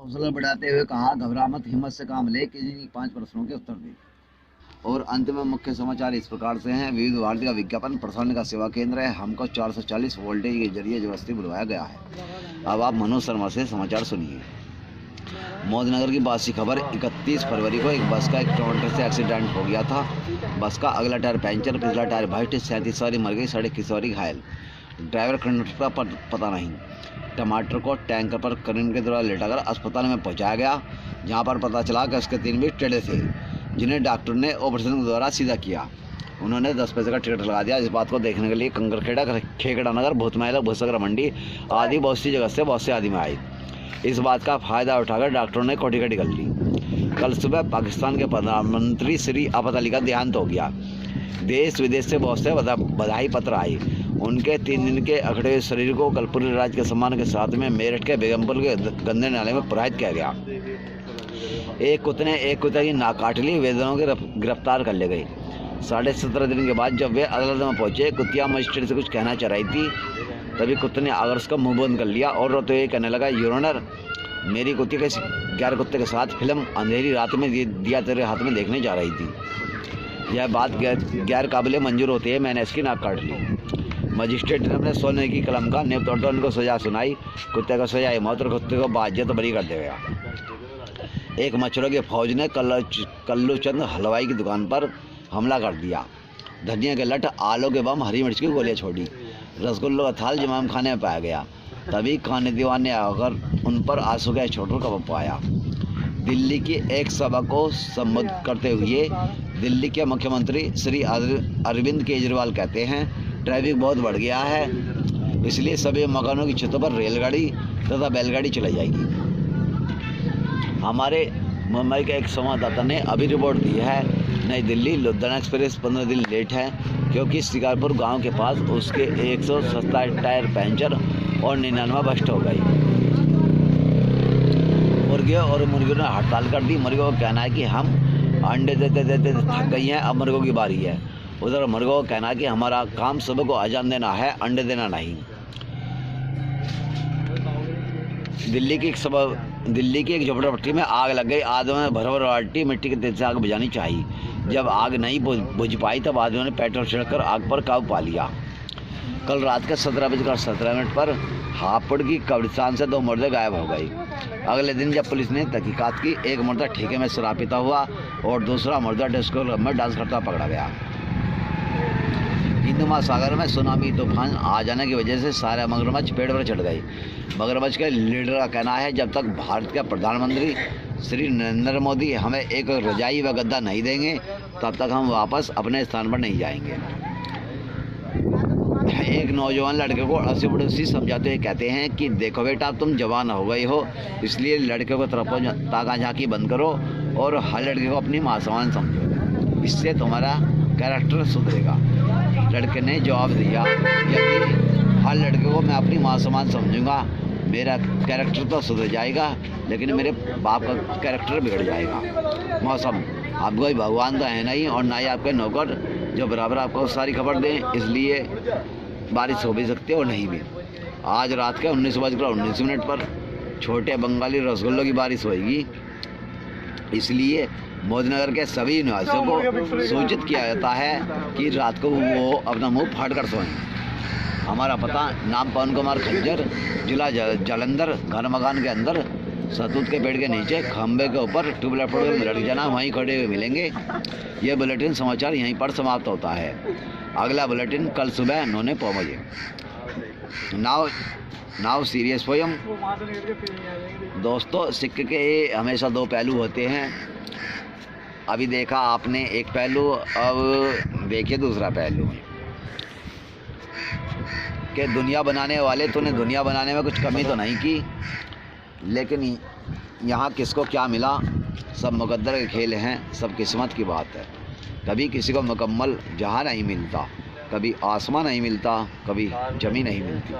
हौसला बढ़ाते हुए कहा, घबरा मत, हिम्मत से काम ले, किन्हीं 5 प्रश्नों के उत्तर दे। और अंत में मुख्य समाचार इस प्रकार से हैं। विविध भारती का विज्ञापन प्रसारण का सेवा केंद्र है। हमको 440 वोल्टेज के जरिए जबरदस्ती बुलवाया गया है। अब आप मनोज शर्मा से समाचार सुनिए। मौजनगर की बासी खबर। 31 फरवरी को एक बस का एक टमाटर से एक्सीडेंट हो गया था। बस का अगला टायर पंचर, पिछला टायर भस्ट, 37 सवारी मर गई, 21 सवारी घायल। ड्राइवर कंडक्टर का पता नहीं। टमाटर को टैंकर पर क्रेन के द्वारा लेटाकर अस्पताल में पहुंचाया गया, जहां पर पता चला कि उसके 3 भी टेढ़े थे, जिन्हें डॉक्टर ने ऑपरेशन के द्वारा सीधा किया। उन्होंने 10 पैसे का टिकट लगा दिया। इस बात को देखने के लिए कंकरखेड़ा, खेकड़ा नगर, भूतमहल, भूसगर मंडी आदि बहुत सी जगह से बहुत से आदमी आए। इस बात का फायदा उठाकर डॉक्टरों ने कोठी कटी कर ली। कल सुबह पाकिस्तान के प्रधानमंत्री श्री आफत अली का देहांत हो गया। देश विदेश से बहुत से बधाई पत्र आए। उनके 3 दिन के अखड़े हुए शरीर को कल पूरे राज्य के सम्मान के साथ में मेरठ के बेगमपुर के गंदे नाले में प्रवाहित किया गया। एक कुत्ते ने एक कुत्ते की नाक काट ली। वे दोनों को गिरफ्तार कर ले गए। 17.5 दिन के बाद जब वे अदालत में पहुंचे, कुतिया मजिस्ट्रेट से कुछ कहना चाह रही थी, तभी कुत्ते ने आकर उसका मुंह बंद कर लिया और रोते हुए कहने लगा, योर ऑनर, मेरी कुत्ती के 11 कुत्ते के साथ फिल्म अंधेरी रात में दिया तेरे हाथ में देखने जा रही थी। यह बात गैर काबिल मंजूर होती है। मैंने इसकी नाक काट ली। मजिस्ट्रेट ने अपने सोने की कलम का नेप तोड़कर उनको सजा सुनाई। कुत्ते को सजाई मौत और कुत्ते को बाज्यत बरी कर देगा। एक मच्छरों की फौज ने कल्लू चंद हलवाई की दुकान पर हमला कर दिया। धनिया के लठ, आलू के बम, हरी मिर्च की गोलियां छोड़ी। रसगुल्लों का थाल जमाम खाने में पाया गया। तभी खाने दीवान ने आकर उन पर आंसू का छोटा कप पाया। दिल्ली की एक सभा को संबोधित करते हुए दिल्ली के मुख्यमंत्री श्री अरविंद केजरीवाल कहते हैं, ट्रैफिक बहुत बढ़ गया है, इसलिए सभी मकानों की छतों पर रेलगाड़ी तथा बैलगाड़ी चलाई जाएगी। हमारे मुंबई के एक संवाददाता ने अभी रिपोर्ट दी है, नई दिल्ली लुधियाना एक्सप्रेस 15 दिन लेट है, क्योंकि शिकारपुर गांव के पास उसके 127 टायर पंचर और 99 बस्ट हो गई। मुर्गियों और मुर्गियों ने हड़ताल कर दी। मुर्गियों का कहना है कि हम अंडे देते देते थक गई हैं, अब मुर्गों की बारी है। उधर मुर्गों का कहना है कि हमारा काम सुबह को अजान देना है, अंडे देना नहीं। दिल्ली की एक झोपड़पट्टी में आग लग गई। आदमियों ने भर बाल्टी मिट्टी के तेल से आग बुझानी चाहिए। जब आग नहीं बुझ पाई तब आदमियों ने पेट्रोल छिड़ककर आग पर काबू पा लिया। कल रात के 17:17 पर हापुड़ की कब्रिस्तान से 2 मुर्दे गायब हो गए। अगले दिन जब पुलिस ने तहकीकात की, एक मुर्दा ठेके में शराब पीता हुआ और दूसरा मुर्दा डिस्को क्लब में डांस करता पकड़ा गया। हिंद महासागर में सुनामी तूफान आ जाने की वजह से सारे मगरमच्छ पेड़ पर चढ़ गए। मगरमच्छ के लीडर का कहना है, जब तक भारत के प्रधानमंत्री श्री नरेंद्र मोदी हमें एक रजाई व गद्दा नहीं देंगे, तब तक हम वापस अपने स्थान पर नहीं जाएंगे। एक नौजवान लड़के को अड़ोसी पड़ोसी समझाते हुए कहते हैं कि देखो बेटा, तुम जवान हो गए हो, इसलिए लड़के को तरफ ताका झांकी बंद करो और हर लड़के को अपनी मां समान समझो, इससे तुम्हारा कैरेक्टर सुधरेगा। लड़के ने जवाब दिया, यदि हर लड़के को मैं अपनी मां समान समझूंगा, मेरा कैरेक्टर तो सुधर जाएगा, लेकिन मेरे बाप का कैरेक्टर बिगड़ जाएगा। मौसम, आप कोई भगवान तो है नहीं और ना ही आपके नौकर जो बराबर आपको सारी खबर दें, इसलिए बारिश हो भी सकती है और नहीं भी। आज रात के 19:19 पर छोटे बंगाली रसगुल्लों की बारिश होगी, इसलिए मौजनगर के सभी निवासियों को सूचित किया जाता है कि रात को वो अपना मुंह फाड़ कर सोएं। हमारा पता, नाम पवन कुमार खज्जर, जिला जालंधर, घर मकान के अंदर, सतूत के पेड़ के नीचे, खंबे के ऊपर ट्यूबलाइट पर लड़क जाना, वहीं खड़े हुए मिलेंगे। ये बुलेटिन समाचार यहीं पर समाप्त होता है। अगला बुलेटिन कल सुबह 9:09 बजे। Now serious poem. दोस्तों, सिक्के के हमेशा 2 पहलू होते हैं। अभी देखा आपने एक पहलू, अब देखिए दूसरा पहलू। कि दुनिया बनाने वाले तूने दुनिया बनाने में कुछ कमी तो नहीं की, लेकिन यहाँ किसको क्या मिला, सब मुकद्दर के खेल हैं, सब किस्मत की बात है। कभी किसी को मुकम्मल जहाँ नहीं मिलता, कभी आसमान नहीं मिलता, कभी ज़मीन नहीं मिलती।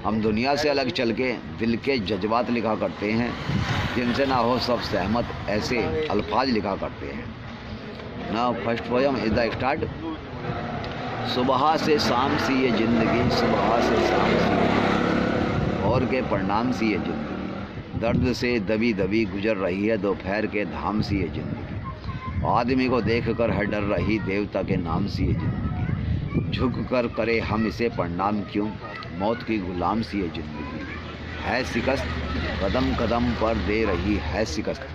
हम दुनिया से अलग चल के दिल के जज्बात लिखा करते हैं, जिनसे ना हो सब सहमत, ऐसे अल्फाज लिखा करते हैं। Now first poem is the start. सुबह से शाम सी ये ज़िंदगी, सुबह से शाम सी और के परिणाम सी ये ज़िंदगी। दर्द से दबी दबी गुजर रही है दोपहर के धाम सी ये जिंदगी। आदमी को देखकर है डर रही देवता के नाम सी ये जिंदगी। झुक कर करे हम इसे प्रणाम क्यों, मौत की गुलाम सी ये जिंदगी। है शिकस्त कदम कदम पर दे रही है शिकस्त,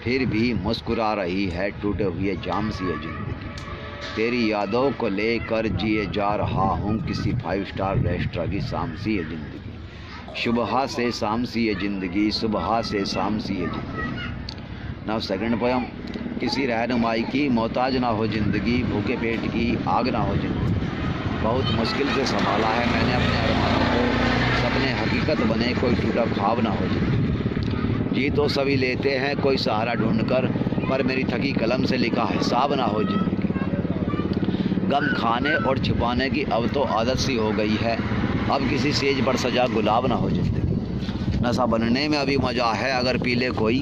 फिर भी मुस्कुरा रही है टूटे हुए जाम सी ये जिंदगी। तेरी यादों को लेकर जिए जा रहा हूँ किसी 5 स्टार रेस्टोरेंट की शाम सी ये जिंदगी। सुबह से शाम सी ये जिंदगी, सुबह से शाम सी ये जिंदगी। Now second poem. किसी रहनुमाई की मोहताज ना हो जिंदगी, भूखे पेट की आग ना हो जिंदगी। बहुत मुश्किल से संभाला है मैंने अपने अरमानों को, सपने हकीकत बने कोई टूटा ख्वाब ना हो जिंदगी। जी तो सभी लेते हैं कोई सहारा ढूंढकर, पर मेरी थकी कलम से लिखा हिसाब ना हो जिंदगी। गम खाने और छिपाने की अब तो आदत सी हो गई है, अब किसी सेज पर सजा गुलाब ना हो जिंदगी। नशा बनने में अभी मज़ा है अगर पी ले कोई,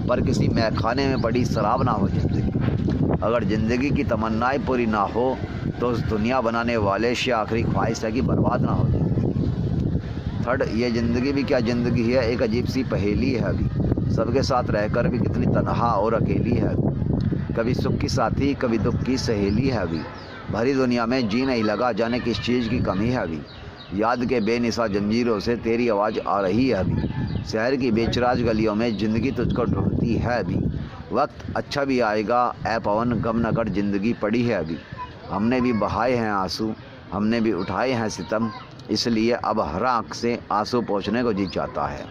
पर किसी मैखाने में पड़ी शराब ना हो जिंदगी। अगर ज़िंदगी की तमन्नाएं पूरी ना हो तो उस दुनिया बनाने वाले से आखिरी ख्वाहिश है कि बर्बाद ना हो जिंदगी। थर्ड, ये ज़िंदगी भी क्या ज़िंदगी है, एक अजीब सी पहेली है अभी। सबके साथ रहकर भी कितनी तन्हा और अकेली है, कभी सुख की साथी कभी दुख की सहेली है अभी। भरी दुनिया में जी नहीं लगा, जाने किस चीज़ की कमी है अभी। याद के बेनिसा जंजीरों से तेरी आवाज़ आ रही है अभी। शहर की बेचराज गलियों में ज़िंदगी तुझको ढूंढती है अभी। वक्त अच्छा भी आएगा ऐ पवन, गम न कर ज़िंदगी पड़ी है अभी। हमने भी बहाए हैं आंसू, हमने भी उठाए हैं सितम, इसलिए अब हर आँख से आंसू पोंछने को जी चाहता है।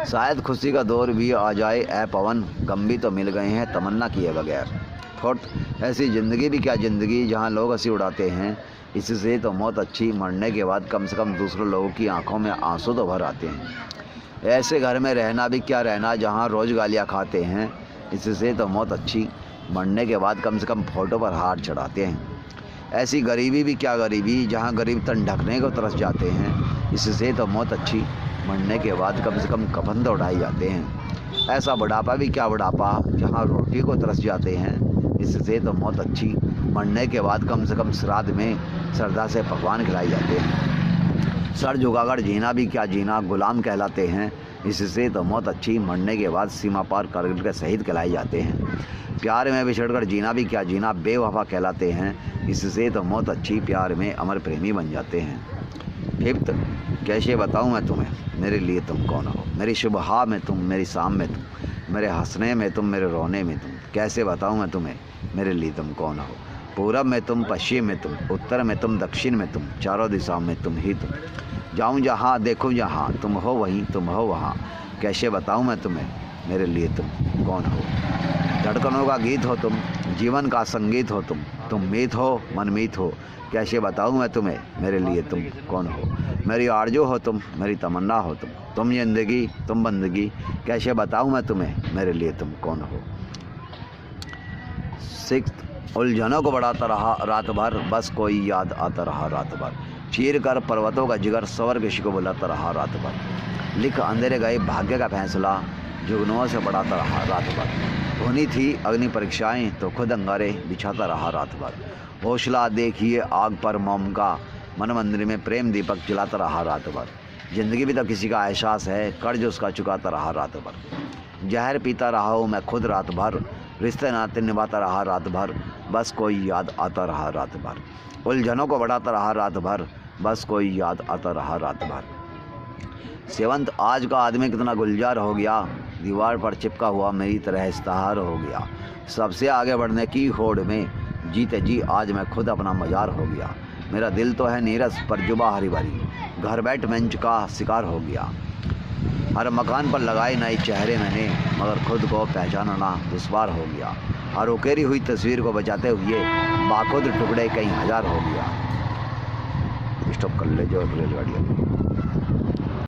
शायद खुशी का दौर भी आ जाए ऐ पवन, गम भी तो मिल गए हैं तमन्ना किए बगैर। फोर्थ, ऐसी ज़िंदगी भी क्या ज़िंदगी जहाँ लोग हंसी उड़ाते हैं, इससे तो मौत अच्छी, मरने के बाद कम से कम दूसरों लोगों की आंखों में आंसू तो भर आते हैं। ऐसे घर में रहना भी क्या रहना जहाँ रोज़ गालियाँ खाते हैं, इससे तो मौत अच्छी, मरने के बाद कम से कम फ़ोटो पर हाथ चढ़ाते हैं। ऐसी गरीबी भी क्या गरीबी जहाँ गरीब तन ढकने को तरस जाते हैं, इससे तो मौत अच्छी, मरने के बाद कम से कम कफन तो उठाए जाते हैं। ऐसा बुढ़ापा भी क्या बुढ़ापा जहाँ रोटी को तरस जाते हैं, इससे तो मौत अच्छी, मरने के बाद कम से कम श्राद्ध में श्रद्धा से पकवान खिलाए जाते हैं। सर झुकाकर जीना भी क्या जीना, गुलाम कहलाते हैं, इससे तो मौत अच्छी, मरने के बाद सीमा पार करगिल के शहीद कहलाए जाते हैं। प्यार में बिछड़कर जीना भी क्या जीना, बेवफा कहलाते हैं, इससे तो मौत अच्छी, प्यार में अमर प्रेमी बन जाते हैं। फिफ्थ, कैसे बताऊँ मैं तुम्हें मेरे लिए तुम कौन हो, मेरी सुबह में तुम, मेरी शाम में तुम, मेरे हंसने में तुम, मेरे रोने में तुम। कैसे बताऊँ मैं तुम्हें मेरे लिए तुम कौन हो। पूरब में तुम, पश्चिम में तुम, उत्तर में तुम, दक्षिण में तुम, चारों दिशाओं में तुम ही तुम। जाऊँ जहाँ देखूँ जहाँ, तुम हो वहीं, तुम हो वहाँ। कैसे बताऊँ मैं तुम्हें मेरे लिए तुम कौन हो। धड़कनों का गीत हो तुम, जीवन का संगीत हो तुम मीत हो, मनमीत हो। कैसे बताऊँ मैं तुम्हें मेरे लिए तुम कौन हो। मेरी आरज़ू हो तुम, मेरी तमन्ना हो तुम जिंदगी, तुम बंदगी। कैसे बताऊँ मैं तुम्हें मेरे लिए तुम कौन हो। सिक्स्थ, उलझनों को बढ़ाता रहा रात भर, बस कोई याद आता रहा रात भर। चीर कर पर्वतों का जिगर, स्वर किसी को बुलाता रहा रात भर। लिख अंधेरे गए भाग्य का फैसला, जुगनुओं से बढ़ाता रहा रात भर। होनी थी अग्नि परीक्षाएं तो खुद अंगारे बिछाता रहा रात भर। हौसला देखिए आग पर मोम का, मन मंदिर में प्रेम दीपक जलाता रहा रात भर। जिंदगी भी तो किसी का एहसास है, कर्ज उसका चुकाता रहा रात भर। जहर पीता रहा हूँ मैं खुद रात भर, रिश्ते नाते निभाता रहा रात भर, बस कोई याद आता रहा रात भर। उलझनों को बढ़ाता रहा रात भर, बस कोई याद आता रहा रात भर। सेवंत, आज का आदमी कितना गुलजार हो गया, दीवार पर चिपका हुआ मेरी तरह इस्ताहार हो गया। सबसे आगे बढ़ने की होड़ में जीते जी आज मैं खुद अपना मजार हो गया। मेरा दिल तो है नीरस पर जुबा हरी भरी, घर बैठ मंच का शिकार हो गया। हर मकान पर लगाए नए चेहरे मैंने, मगर खुद को पहचानना दुश्वार हो गया। हर उकेरी हुई तस्वीर को बचाते हुए बाखुद टुकड़े कई हजार हो गया। स्टॉप कर ले जो रेलगाड़ी।